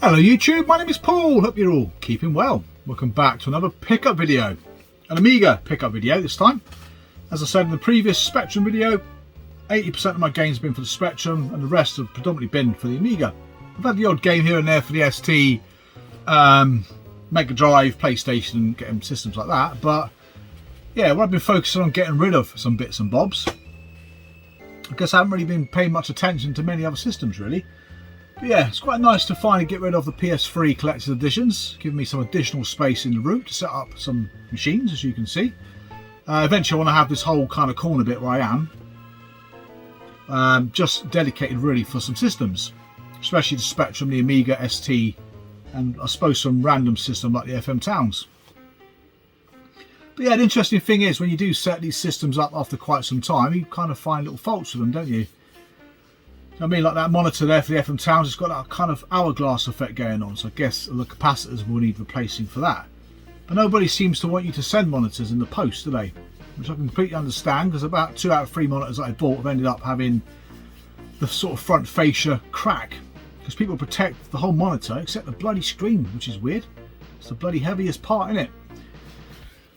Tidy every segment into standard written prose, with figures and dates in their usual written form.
Hello YouTube, my name is Paul, hope you're all keeping well. Welcome back to another pickup video, an Amiga pickup video this time. As I said in the previous Spectrum video, 80% of my games have been for the Spectrum and the rest have predominantly been for the Amiga. I've had the odd game here and there for the ST, Mega Drive, PlayStation and getting systems like that, but yeah, what I've been focusing on getting rid of some bits and bobs. I guess I haven't really been paying much attention to many other systems really. But yeah, it's quite nice to finally get rid of the PS3 collector's editions, giving me some additional space in the root to set up some machines, as you can see. Eventually I want to have this whole kind of corner bit where I am, just dedicated really for some systems, especially the Spectrum, the Amiga, ST, and I suppose some random system like the FM Towns. But yeah, the interesting thing is when you do set these systems up after quite some time, you kind of find little faults with them, don't you? I mean, like that monitor there for the FM Towns, it's got that kind of hourglass effect going on, so I guess the capacitors will need replacing for that. But nobody seems to want you to send monitors in the post, do they? Which I can completely understand, because about 2 out of 3 monitors that I bought have ended up having the sort of front fascia crack, because people protect the whole monitor except the bloody screen, which is weird. It's the bloody heaviest part in it.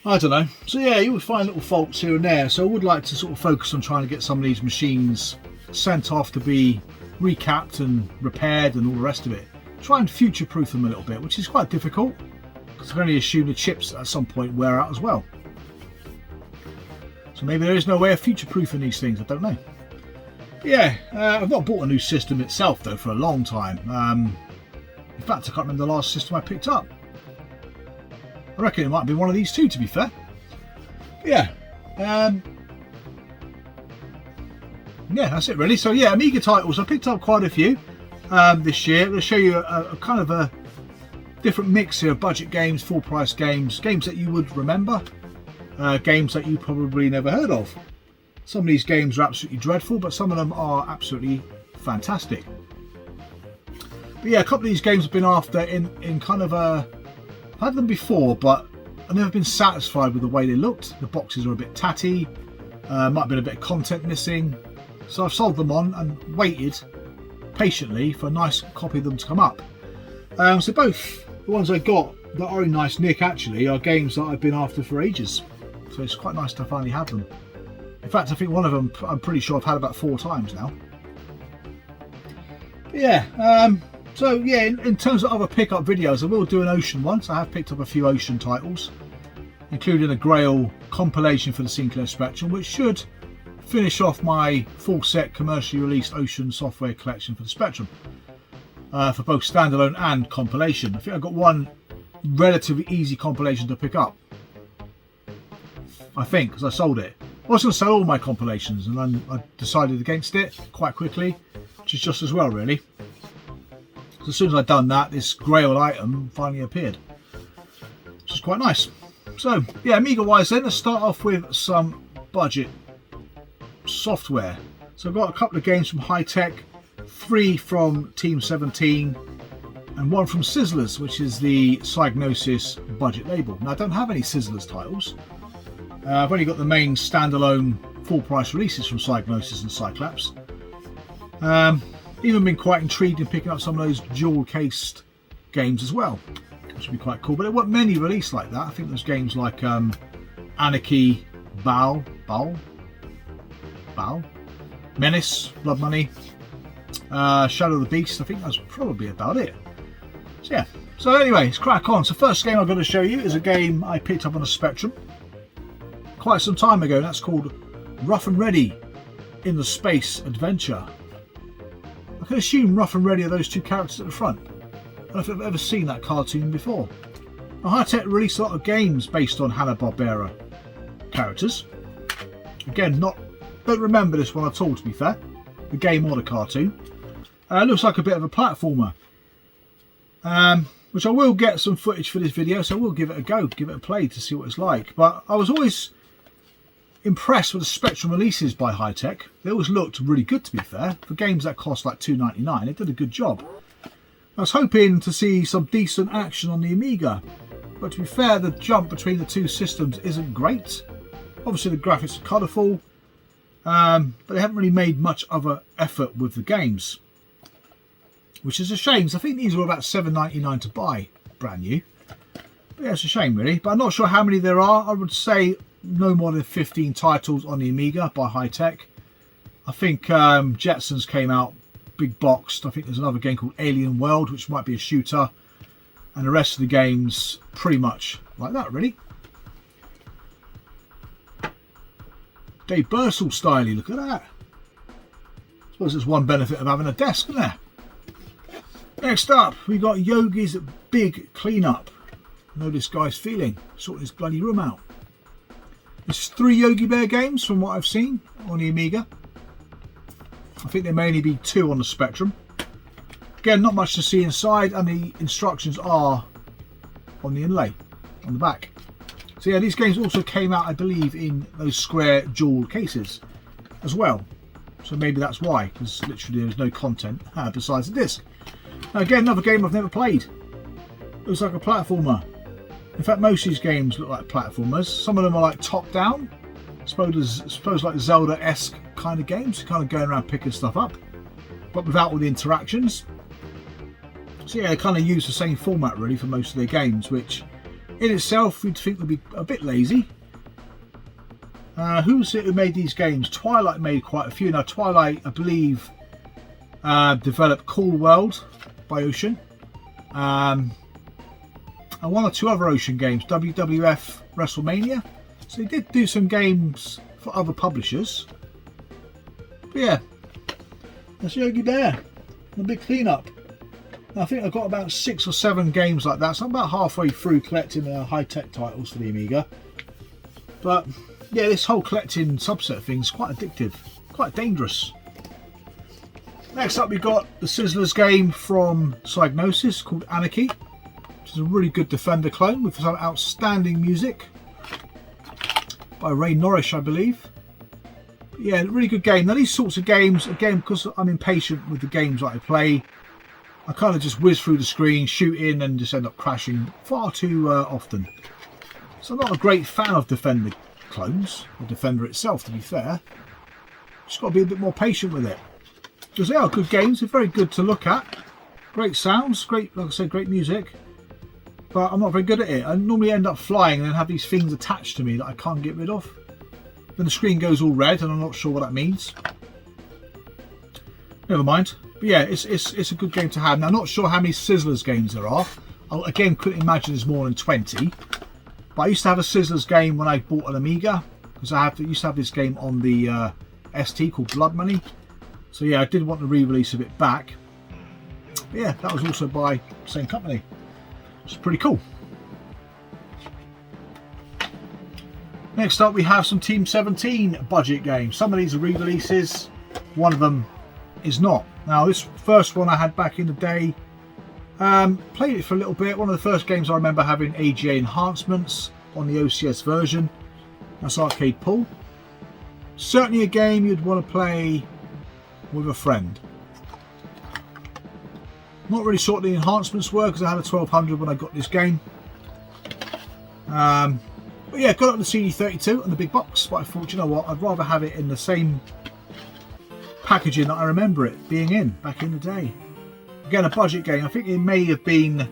I don't know. So yeah, you would find little faults here and there, so I would like to sort of focus on trying to get some of these machines sent off to be recapped and repaired and all the rest of it. Try and future-proof them a little bit, which is quite difficult because I can only assume the chips at some point wear out as well. So maybe there is no way of future-proofing these things, I don't know. But yeah, I've not bought a new system itself though for a long time. In fact, I can't remember the last system I picked up. I reckon it might be one of these two, to be fair. But yeah. Yeah, that's it really. So yeah, Amiga titles, I picked up quite a few this year. I'll show you a kind of a different mix here of budget games, full price games, games that you would remember, games that you probably never heard of. Some of these games are absolutely dreadful, but some of them are absolutely fantastic. But yeah, a couple of these games have been after in kind of a... I've had them before, but I've never been satisfied with the way they looked. The boxes are a bit tatty, might have been a bit of content missing. So I've sold them on and waited patiently for a nice copy of them to come up. So both the ones I got that are in nice nick actually are games that I've been after for ages. So it's quite nice to finally have them. In fact, I think one of them I'm pretty sure I've had about 4 times now. But yeah, so yeah, in terms of other pickup videos, I will do an Ocean one. So I have picked up a few Ocean titles, including a Grail compilation for the Sinclair Spectrum, which should finish off my full set commercially released Ocean software collection for the Spectrum, for both standalone and compilation. I think I've got one relatively easy compilation to pick up, I think, because I sold it. I was going to sell all my compilations and then I decided against it quite quickly, which is just as well really. So as soon as I'd done that, this Grail item finally appeared, which is quite nice. So yeah, Amiga wise then, let's start off with some budget software. So I've got a couple of games from High Tech, 3 from Team 17 and 1 from Sizzlers, which is the Psygnosis budget label. Now I don't have any Sizzlers titles. I've only got the main standalone full price releases from Psygnosis and Cyclops. Even been quite intrigued in picking up some of those dual cased games as well, which would be quite cool, but there weren't many released like that. I think there's games like Anarchy, Bow, Menace, Blood Money, Shadow of the Beast. I think that's probably about it. So yeah, so anyway, let's crack on. So first game I'm going to show you is a game I picked up on a Spectrum quite some time ago, and that's called Rough and Ready in the Space Adventure. I can assume Rough and Ready are those 2 characters at the front. I don't know if I've ever seen that cartoon before. Now, High Tech released a lot of games based on Hanna-Barbera characters. Again, don't remember this one at all, to be fair, the game or the cartoon. It looks like a bit of a platformer, which I will get some footage for this video, so I will give it a go, give it a play to see what it's like. But I was always impressed with the Spectrum releases by High Tech. They always looked really good, to be fair. For games that cost like $2.99, they did a good job. I was hoping to see some decent action on the Amiga, but to be fair, the jump between the 2 systems isn't great. Obviously the graphics are colourful, but they haven't really made much of an effort with the games. which is a shame. I think these were about $7.99 to buy, brand new. But yeah, it's a shame really. But I'm not sure how many there are. I would say no more than 15 titles on the Amiga by High Tech. I think Jetsons came out big boxed. I think there's another game called Alien World, which might be a shooter. And the rest of the games pretty much like that really. Dave Bursell styly, look at that. I suppose there's one benefit of having a desk, isn't there? Next up, we got Yogi's Big Cleanup. I know this guy's feeling, sorting his bloody room out. There's 3 Yogi Bear games from what I've seen on the Amiga. I think there may only be 2 on the Spectrum. Again, not much to see inside, and the instructions are on the inlay, on the back. So yeah, these games also came out, I believe, in those square jewel cases as well. So maybe that's why, because literally there's no content besides the disc. Now again, another game I've never played. Looks like a platformer. In fact, most of these games look like platformers. Some of them are like top-down. Suppose like Zelda-esque kind of games, kind of going around picking stuff up, but without all the interactions. So yeah, they kind of use the same format really for most of their games, which in itself you'd think would be a bit lazy. Who was it who made these games? Twilight made quite a few. Now Twilight, I believe, developed Cool World by Ocean, and 1 or 2 other Ocean games, WWF WrestleMania. So they did do some games for other publishers. But yeah, that's Yogi Bear, the Big Cleanup. I think I've got about 6 or 7 games like that, so I'm about halfway through collecting high-tech titles for the Amiga. But yeah, this whole collecting subset thing is quite addictive, quite dangerous. Next up, we've got the Sizzlers game from Psygnosis called Anarchy, which is a really good Defender clone with some outstanding music by Ray Norrish, I believe. But yeah, really good game. Now these sorts of games, again, because I'm impatient with the games that I play, I kind of just whiz through the screen, shoot in, and just end up crashing far too often. So I'm not a great fan of Defender clones, or Defender itself, to be fair. Just got to be a bit more patient with it. Because they are good games, they're very good to look at. Great sounds, great, like I said, great music. But I'm not very good at it. I normally end up flying and then have these things attached to me that I can't get rid of. Then the screen goes all red and I'm not sure what that means. Never mind. But yeah, it's a good game to have. Now, I'm not sure how many Sizzlers games there are. I, again, couldn't imagine there's more than 20. But I used to have a Sizzlers game when I bought an Amiga, because I used to have this game on the ST called Blood Money. So yeah, I did want to re-release of it back. But yeah, that was also by the same company. It's pretty cool. Next up, we have some Team 17 budget games. Some of these are re-releases. One of them is not. Now, this first one I had back in the day, played it for a little bit. One of the first games I remember having AGA enhancements on the OCS version. That's Arcade Pool. Certainly a game you'd want to play with a friend. Not really sure what the enhancements were, because I had a 1200 when I got this game. But yeah, got it on the CD32 and the big box, but I thought, you know what, I'd rather have it in the same packaging that I remember it being in back in the day. Again, a budget game. I think it may have been,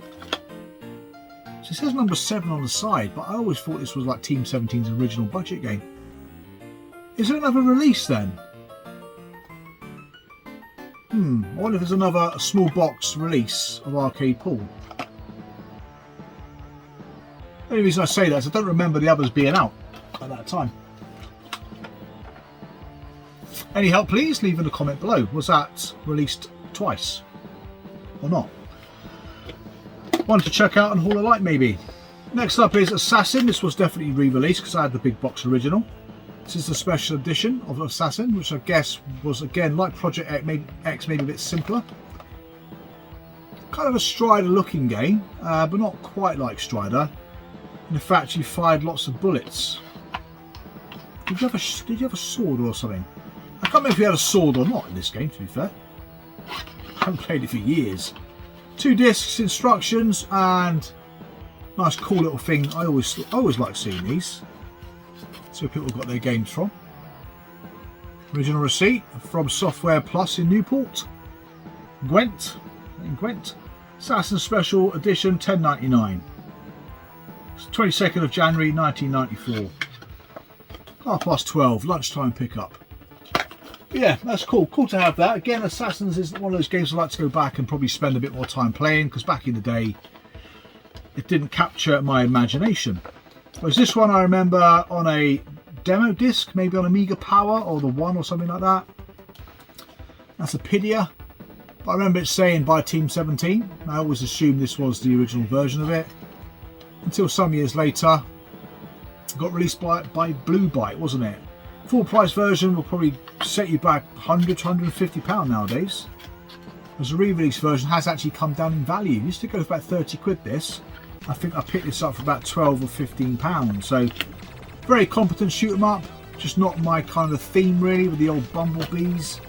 so it says number 7 on the side, but I always thought this was like Team 17's original budget game. Is there another release then? I wonder if there's another small box release of Arcade Pool. The only reason I say that is I don't remember the others being out at that time. Any help, please? Leave in a comment below. Was that released twice or not? One to check out and haul a like, maybe. Next up is Assassin. This was definitely re-released because I had the big box original. This is the special edition of Assassin, which I guess was, again, like Project X, maybe a bit simpler. Kind of a Strider looking game, but not quite like Strider. In fact, you fired lots of bullets. Did you have a sword or something? I can't remember if you had a sword or not in this game, to be fair. I haven't played it for years. 2 discs, instructions, and nice cool little thing. I always like seeing these. See where people got their games from. Original receipt from Software Plus in Newport. Gwent. in Gwent. Assassin Special Edition, $10.99. It's 22nd of January 1994. 12:30, lunchtime pickup. But yeah, that's cool. Cool to have that. Again, Assassins is one of those games I like to go back and probably spend a bit more time playing, because back in the day it didn't capture my imagination. Whereas this one I remember on a demo disc, maybe on Amiga Power or the One or something like that. That's a Pidia. But I remember it saying by Team 17. I always assumed this was the original version of it. Until some years later, it got released by Blue Byte, wasn't it? Full price version will probably set you back £100 to £150 nowadays. As a re-release version has actually come down in value. It used to go for about 30 quid this. I think I picked this up for about 12 or 15 pounds. So very competent shoot 'em up, just not my kind of theme really, with the old bumblebees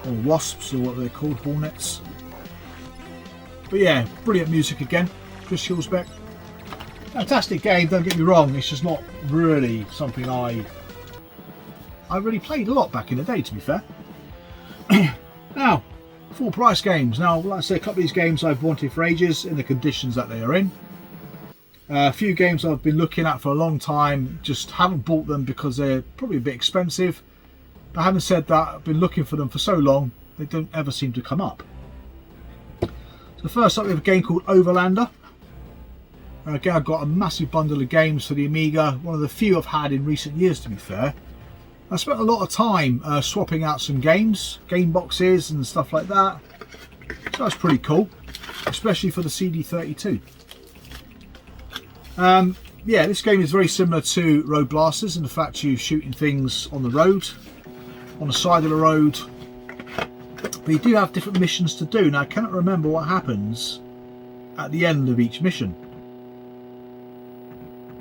or wasps or what they're called, hornets. But yeah, brilliant music again, Chris Hillsbeck. Fantastic game, don't get me wrong, it's just not really something I really played a lot back in the day, to be fair. Now, full price games. Now, like I say, a couple of these games I've wanted for ages in the conditions that they are in. A few games I've been looking at for a long time, just haven't bought them because they're probably a bit expensive. But having said that, I've been looking for them for so long, they don't ever seem to come up. So first up we have a game called Overlander. Again, I've got a massive bundle of games for the Amiga, one of the few I've had in recent years, to be fair. I spent a lot of time swapping out some games, game boxes and stuff like that. So that's pretty cool, especially for the CD32. Yeah, this game is very similar to Road Blasters in the fact you're shooting things on the road, on the side of the road. But you do have different missions to do. Now, I cannot remember what happens at the end of each mission.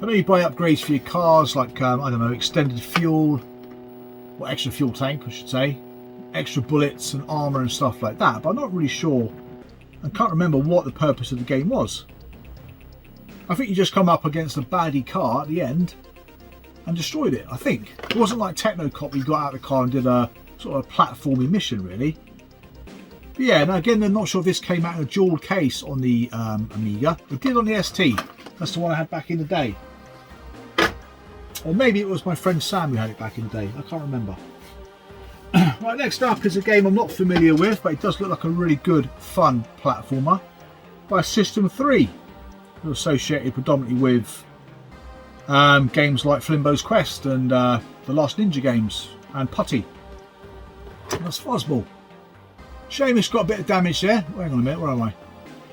I know you buy upgrades for your cars, like, I don't know, extended fuel, or extra fuel tank, I should say, extra bullets and armour and stuff like that, but I'm not really sure. I can't remember what the purpose of the game was. I think you just come up against a baddie car at the end and destroyed it, I think. It wasn't like Technocop where you got out of the car and did a sort of a platforming mission, really. But yeah, now again, I'm not sure if this came out in a dual case on the Amiga. It did on the ST. That's the one I had back in the day. Or maybe it was my friend Sam who had it back in the day. I can't remember. Right, next up is a game I'm not familiar with, but it does look like a really good, fun platformer by System 3. Associated predominantly with games like Flimbo's Quest and the Last Ninja games and Putty. That's Fuzzball. Shame it's got a bit of damage there. Hang on a minute, where am I?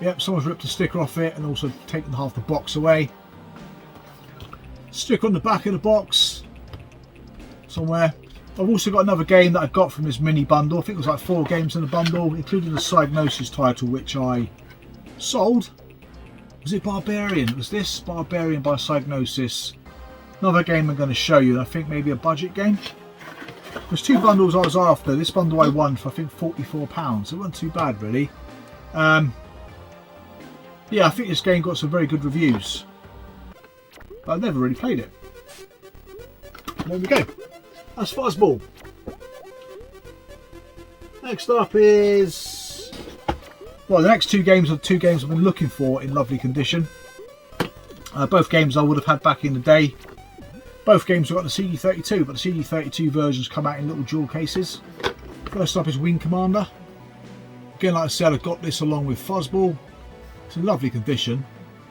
Yep, someone's ripped a sticker off it and also taken half the box away. Stick on the back of the box somewhere. I've also got another game that I got from this mini bundle. I think it was like 4 games in the bundle, including the Psygnosis title, which I sold. Was it Barbarian? Was this Barbarian by Psygnosis? Another game I'm going to show you. I think maybe a budget game. There's 2 bundles I was after. This bundle I won for I think £44. It wasn't too bad really. Yeah, I think this game got some very good reviews. But I've never really played it. There we go. That's Fuzzball. Next up is... well, the next 2 games are 2 games I've been looking for in lovely condition. Both games I would have had back in the day. Both games have got the CD32, but the CD32 versions come out in little jewel cases. First up is Wing Commander. Again, like I said, I've got this along with Fuzzball. It's in lovely condition.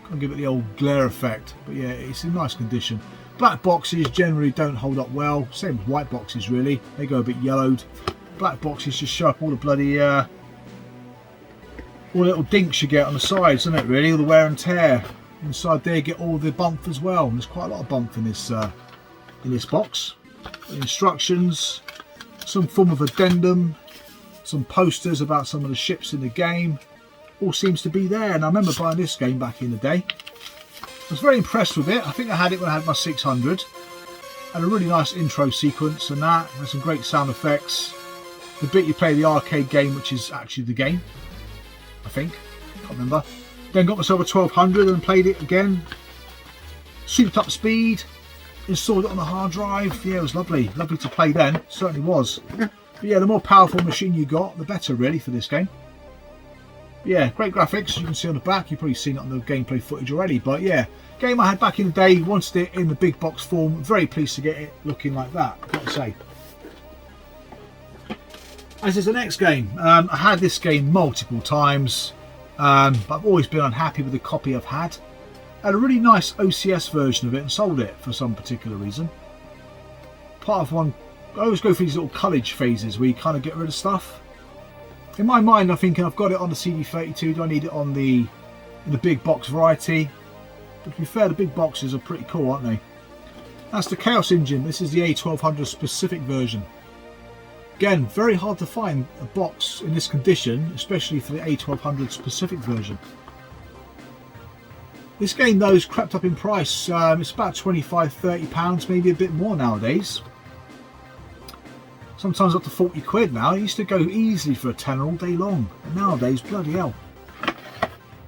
Can't give it the old glare effect, but yeah, it's in nice condition. Black boxes generally don't hold up well. Same with white boxes really. They go a bit yellowed. Black boxes just show up all the bloody all the little dinks you get on the sides, isn't it really? All the wear and tear. Inside there you get all the bump as well. There's quite a lot of bump in this box. Instructions, some form of addendum, some posters about some of the ships in the game. All seems to be there, and I remember buying this game back in the day. I was very impressed with it. I think I had it when I had my 600. Had a really nice intro sequence and that. Had some great sound effects. The bit you play the arcade game, which is actually the game, I think. Can't remember. Then got myself a 1200 and played it again. Souped up speed. Installed it on the hard drive. Yeah, it was lovely. Lovely to play then. Certainly was. But yeah, the more powerful machine you got, the better really for this game. Yeah, great graphics, you can see on the back. You've probably seen it on the gameplay footage already, but yeah, game I had back in the day, wanted it in the big box form. Very pleased to get it looking like that, I've got to say. As is the next game, I had this game multiple times, but I've always been unhappy with the copy I've had. I had a really nice OCS version of it and sold it for some particular reason. Part of one, I always go through these little college phases where you kind of get rid of stuff. In my mind, I'm thinking I've got it on the CD32, do I need it on the big box variety? But to be fair, the big boxes are pretty cool, aren't they? That's the Chaos Engine. This is the A1200 specific version. Again, very hard to find a box in this condition, especially for the A1200 specific version. This game though has crept up in price. It's about £25–30, maybe a bit more nowadays. Sometimes up to 40 quid now. It used to go easily for a tenner all day long. And nowadays, bloody hell.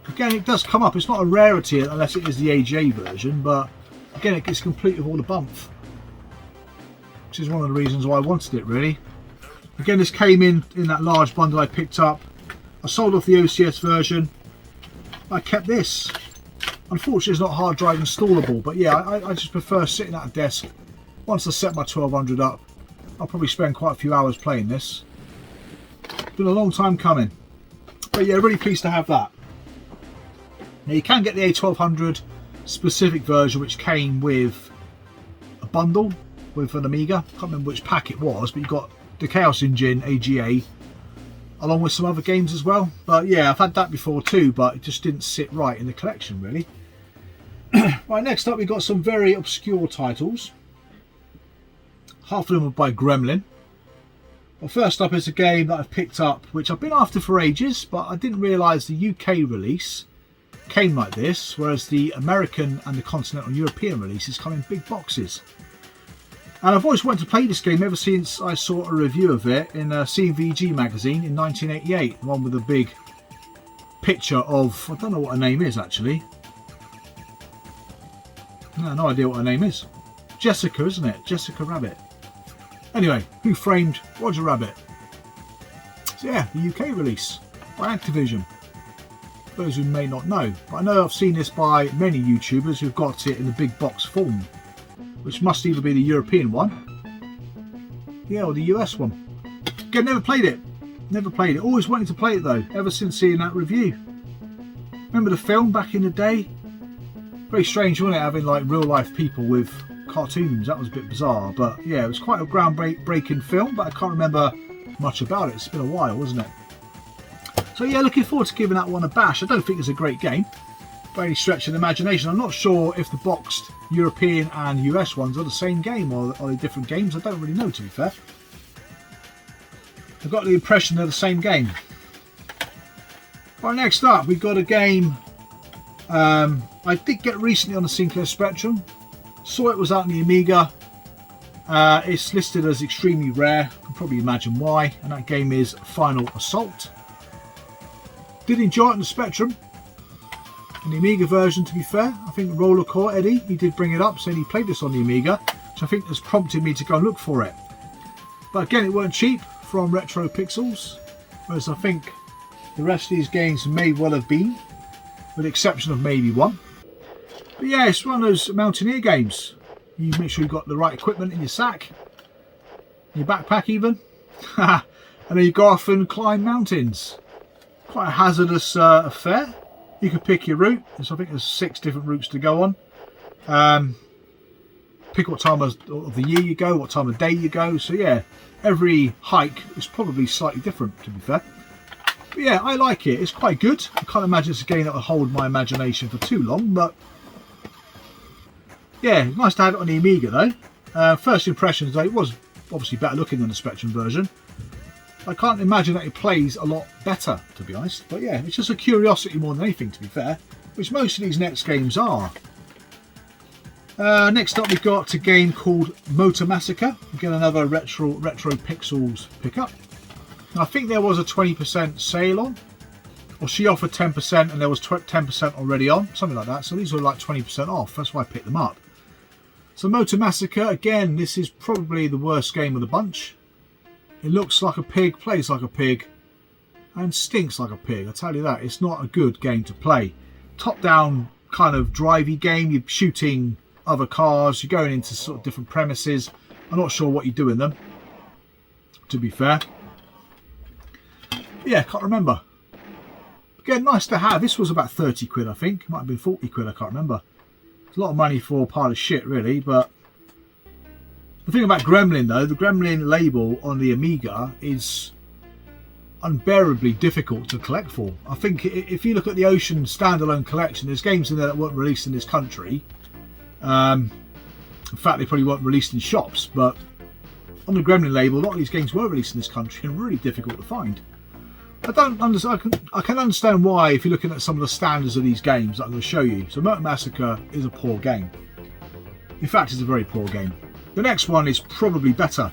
Again, it does come up. It's not a rarity unless it is the AGA version, but again, it gets complete with all the bump. Which is one of the reasons why I wanted it, really. Again, this came in that large bundle I picked up. I sold off the OCS version. I kept this. Unfortunately, it's not hard drive installable, but yeah, I just prefer sitting at a desk. Once I set my 1200 up, I'll probably spend quite a few hours playing this. It's been a long time coming. But yeah, really pleased to have that. Now you can get the A1200 specific version, which came with a bundle with an Amiga. I can't remember which pack it was, but you got the Chaos Engine AGA along with some other games as well. But yeah, I've had that before too, but it just didn't sit right in the collection really. Right, next up we've got some very obscure titles. Half of them are by Gremlin. Well, first up is a game that I've picked up, which I've been after for ages, but I didn't realise the UK release came like this, whereas the American and the continental European releases come in big boxes. And I've always wanted to play this game ever since I saw a review of it in a CVG magazine in 1988, the one with a big picture of, I don't know what her name is actually. No idea what her name is. Jessica, isn't it? Jessica Rabbit. Anyway, Who Framed Roger Rabbit? So yeah, the UK release by Activision. For those who may not know, but I know I've seen this by many YouTubers who've got it in the big box form, which must either be the European one, yeah, or the US one. Again, never played it. Never played it. Always wanted to play it though, ever since seeing that review. Remember the film back in the day? Very strange, wasn't it, having like real life people with cartoons? That was a bit bizarre, but yeah, it was quite a groundbreaking film, but I can't remember much about it. It's been a while, wasn't it? So yeah, looking forward to giving that one a bash. I don't think it's a great game by any stretch of the imagination. I'm not sure if the boxed European and US ones are the same game or are they different games. I don't really know, to be fair. I've got the impression they're the same game. Right, next up we've got a game I did get recently on the Sinclair Spectrum. Saw it was out on the Amiga. It's listed as extremely rare. You can probably imagine why. And that game is Final Assault. Did enjoy it on the Spectrum. And the Amiga version, to be fair. I think Rollercore Eddie, he did bring it up, saying he played this on the Amiga, which I think has prompted me to go and look for it. But again, it weren't cheap from Retro Pixels, whereas I think the rest of these games may well have been, with the exception of maybe one. But yeah, it's one of those mountaineer games. You make sure you've got the right equipment in your sack, in your backpack even, and then you go off and climb mountains. Quite a hazardous affair. You can pick your route. So I think there's 6 different routes to go on. Pick what time of the year you go, what time of day you go. So yeah, every hike is probably slightly different, to be fair. But yeah, I like it. It's quite good. I can't imagine it's a game that will hold my imagination for too long, but yeah, it's nice to have it on the Amiga though. First impressions though, it was obviously better looking than the Spectrum version. I can't imagine that it plays a lot better, to be honest. But yeah, it's just a curiosity more than anything, to be fair, which most of these next games are. Next up we've got a game called Motor Massacre. Again, another Retro Pixels pickup. Now, I think there was a 20% sale on, or she offered 10% and there was 10% already on, something like that. So these were like 20% off. That's why I picked them up. So Motor Massacre, again, this is probably the worst game of the bunch. It looks like a pig, plays like a pig, and stinks like a pig. I tell you that, it's not a good game to play. Top-down kind of drivey game. You're shooting other cars. You're going into sort of different premises. I'm not sure what you do in them, to be fair. But yeah, can't remember. Again, nice to have. This was about 30 quid, I think. Might have been 40 quid, I can't remember. It's a lot of money for a pile of shit, really. But the thing about Gremlin, though, the Gremlin label on the Amiga is unbearably difficult to collect for. I think if you look at the Ocean standalone collection, there's games in there that weren't released in this country. In fact, they probably weren't released in shops, but on the Gremlin label, a lot of these games were released in this country and really difficult to find. I don't understand. I can understand why if you're looking at some of the standards of these games that I'm going to show you. So Massacre is a poor game. In fact, it's a very poor game. The next one is probably better,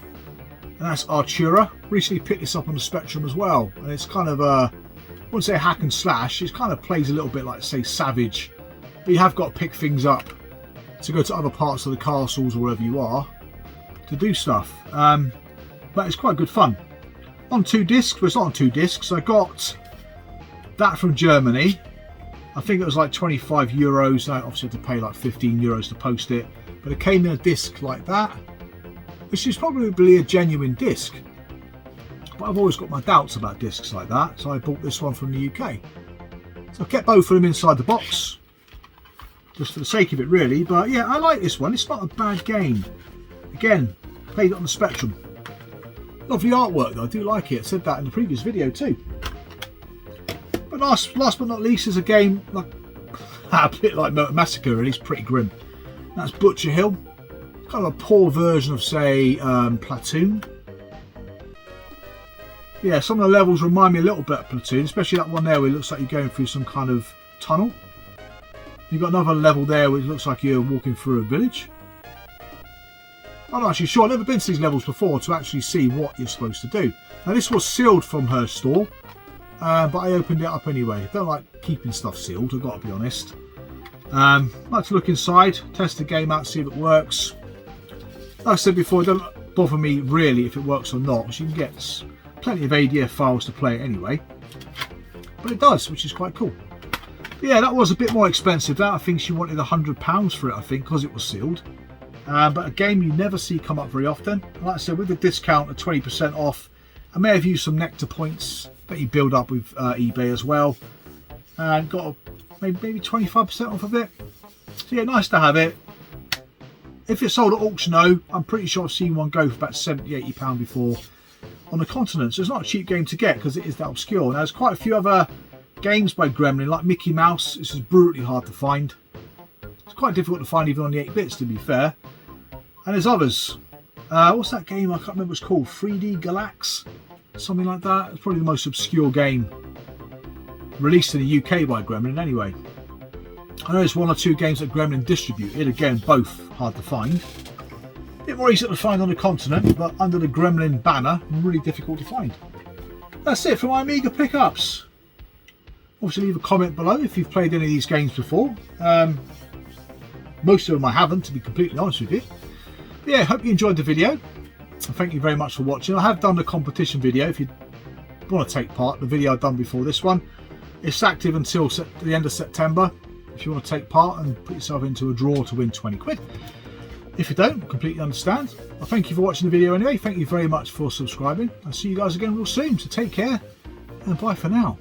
and that's Artura. Recently picked this up on the Spectrum as well, and it's kind of I wouldn't say hack and slash. It kind of plays a little bit like, say, Savage, but you have got to pick things up to go to other parts of the castles or wherever you are to do stuff. But it's quite good fun. On 2 discs, well, it's not on 2 discs. I got that from Germany. I think it was like 25 euros. I obviously had to pay like 15 euros to post it, but it came in a disc like that, which is probably a genuine disc. But I've always got my doubts about discs like that, so I bought this one from the UK. So I kept both of them inside the box, just for the sake of it, really. But yeah, I like this one. It's not a bad game. Again, played it on the Spectrum. Lovely artwork, though. I do like it. I said that in the previous video too. But last but not least, is a game like a bit like Massacre, really. It's pretty grim. That's Butcher Hill. Kind of a poor version of, say, Platoon. Yeah, some of the levels remind me a little bit of Platoon, especially that one there where it looks like you're going through some kind of tunnel. You've got another level there where it looks like you're walking through a village. I'm not actually sure. I've never been to these levels before to actually see what you're supposed to do. Now, this was sealed from her store, but I opened it up anyway. I don't like keeping stuff sealed, I've got to be honest. I like to look inside, test the game out, see if it works. Like I said before, it doesn't bother me really if it works or not, because you can get plenty of ADF files to play it anyway. But it does, which is quite cool. But yeah, that was a bit more expensive. That, I think she wanted £100 for it, I think, because it was sealed. But a game you never see come up very often. Like I said, with the discount at 20% off, I may have used some nectar points that you build up with eBay as well, and got maybe 25% off of it. So yeah, nice to have it. If it's sold at auction though, I'm pretty sure I've seen one go for about £70–80 before on the continent. So it's not a cheap game to get because it is that obscure. Now there's quite a few other games by Gremlin, like Mickey Mouse. This is brutally hard to find. It's quite difficult to find even on the 8-bits, to be fair. And there's others. What's that game? I can't remember what it's called. 3D Galax? Something like that. It's probably the most obscure game released in the UK by Gremlin anyway. I know there's 1 or 2 games that Gremlin distributed. Again, both hard to find. A bit more easy to find on the continent, but under the Gremlin banner, really difficult to find. That's it for my Amiga pickups. Obviously leave a comment below if you've played any of these games before. Most of them I haven't, to be completely honest with you. But yeah, hope you enjoyed the video. Thank you very much for watching. I have done the competition video if you want to take part. The video I've done before this one. It's active until the end of September. If you want to take part and put yourself into a draw to win 20 quid. If you don't, completely understand. Well, thank you for watching the video anyway. Thank you very much for subscribing. I'll see you guys again real soon. So take care and bye for now.